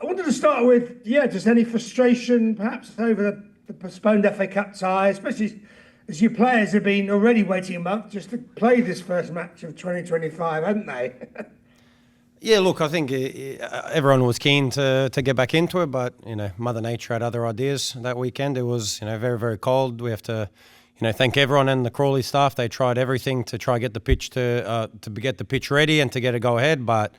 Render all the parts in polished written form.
I wanted to start with, just any frustration perhaps over the postponed FA Cup tie, especially as your players have been already waiting a month just to play this first match of 2025, haven't they? Yeah, look, I think everyone was keen to get back into it, but Mother Nature had other ideas that weekend. It was very, very cold. We have to thank everyone and the Crawley staff. They tried everything to try get the pitch to get the pitch ready and to get a go ahead, but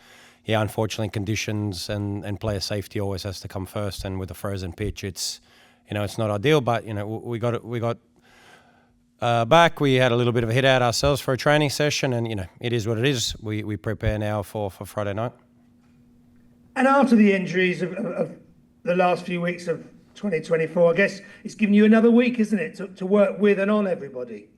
yeah, unfortunately, conditions and player safety always has to come first. And with a frozen pitch, it's it's not ideal. But we got back. We had a little bit of a hit out ourselves for a training session, and it is what it is. We prepare now for Friday night. And after the injuries of the last few weeks of 2024, I guess it's given you another week, isn't it, to work with and on everybody?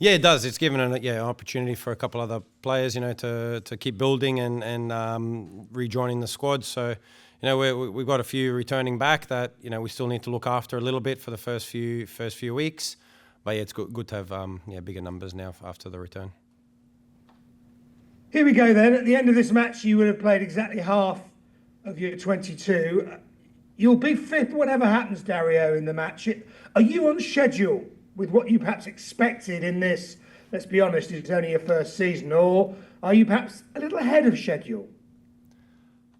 Yeah, it does. It's given an opportunity for a couple other players, to keep building and rejoining the squad. So, we've got a few returning back that we still need to look after a little bit for the first few weeks. But yeah, it's good to have bigger numbers now after the return. Here we go then. At the end of this match, you would have played exactly half of your 22. You'll be fifth, whatever happens, Dario, in the match. Are you on schedule with what you perhaps expected in this, let's be honest, it's only your first season, or are you perhaps a little ahead of schedule?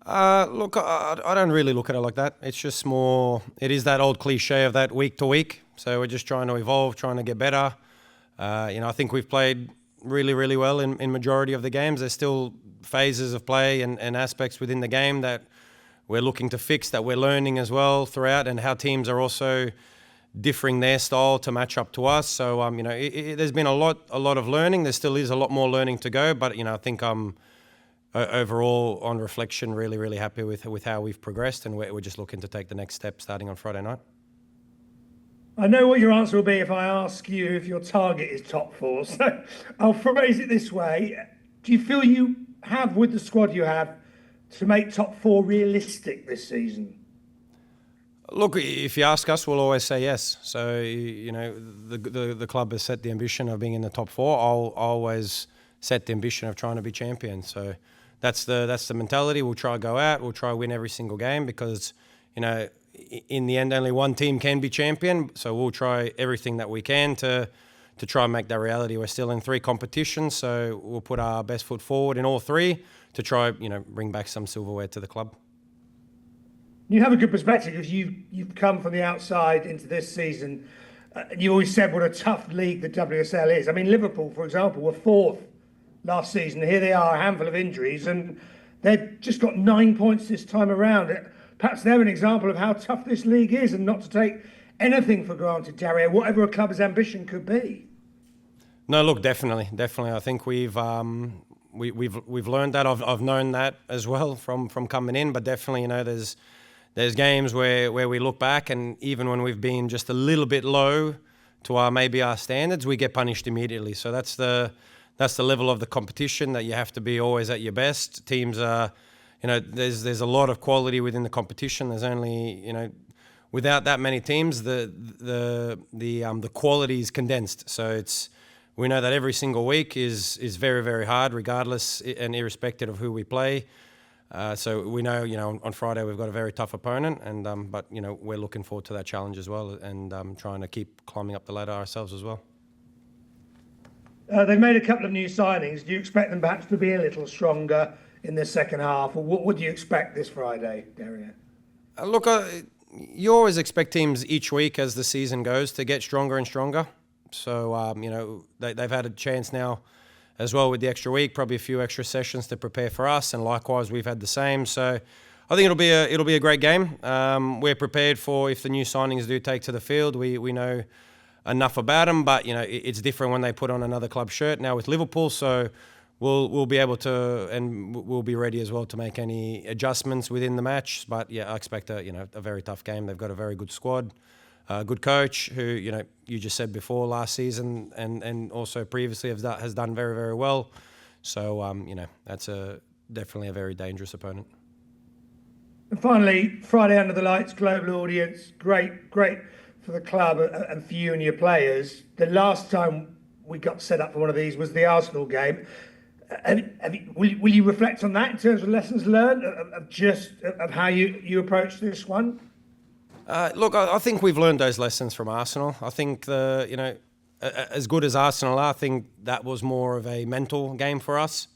Look, I don't really look at it like that. It's just more, it is that old cliche of that week to week. So we're just trying to evolve, trying to get better. I think we've played really, really well in majority of the games. There's still phases of play and aspects within the game that we're looking to fix, that we're learning as well throughout, and how teams are also differing their style to match up to us. So, there's been a lot of learning. There still is a lot more learning to go, but, I think I'm overall, on reflection, really, really happy with how we've progressed, and we're just looking to take the next step starting on Friday night. I know what your answer will be if I ask you if your target is top four. So I'll phrase it this way. Do you feel you have, with the squad you have, to make top four realistic this season? Look, if you ask us, we'll always say yes. So, the club has set the ambition of being in the top four. I'll always set the ambition of trying to be champion. So that's the mentality. We'll try to go out. We'll try to win every single game because, in the end, only one team can be champion. So we'll try everything that we can to try and make that reality. We're still in 3 competitions, so we'll put our best foot forward in all 3 to try, bring back some silverware to the club. You have a good perspective because you've come from the outside into this season. You always said what a tough league the WSL is. I mean, Liverpool, for example, were 4th last season. Here they are, a handful of injuries, and they've just got 9 points this time around. Perhaps they're an example of how tough this league is, and not to take anything for granted, Dario, whatever a club's ambition could be. No, look, definitely. I think we've learned that. I've known that as well from coming in, but definitely, there's games where we look back, and even when we've been just a little bit low to maybe our standards, we get punished immediately. So that's the level of the competition, that you have to be always at your best. Teams are, there's a lot of quality within the competition. There's only, without that many teams, the quality is condensed. So we know that every single week is very, very hard, regardless and irrespective of who we play. So we know, on Friday we've got a very tough opponent, and but we're looking forward to that challenge as well, and trying to keep climbing up the ladder ourselves as well. They've made a couple of new signings. Do you expect them perhaps to be a little stronger in the second half, or what would you expect this Friday, Dario? Look, you always expect teams each week as the season goes to get stronger and stronger. So they've had a chance now as well with the extra week, probably a few extra sessions to prepare for us, and likewise we've had the same. So I think it'll be a great game. We're prepared for if the new signings do take to the field. We know enough about them, but it's different when they put on another club shirt now with Liverpool. So we'll be able to, and we'll be ready as well to make any adjustments within the match. But yeah, I expect a very tough game. They've got a very good squad. Good coach who, you just said before last season and also previously has done very, very well. So, that's definitely a very dangerous opponent. And finally, Friday under the lights, global audience, great for the club and for you and your players. The last time we got set up for one of these was the Arsenal game. Will you reflect on that in terms of lessons learned of how you approach this one? Look, I think we've learned those lessons from Arsenal. I think as good as Arsenal are, I think that was more of a mental game for us,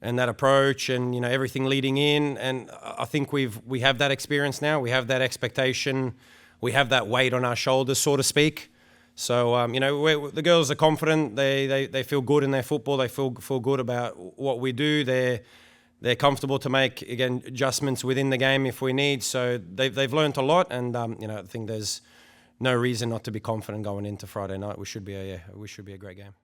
and that approach, and everything leading in. And I think we have that experience now. We have that expectation. We have that weight on our shoulders, so to speak. So the girls are confident. They feel good in their football. They feel good about what we do. They're comfortable to make, again, adjustments within the game if we need. So they've learnt a lot, and I think there's no reason not to be confident going into Friday night. We should be a great game.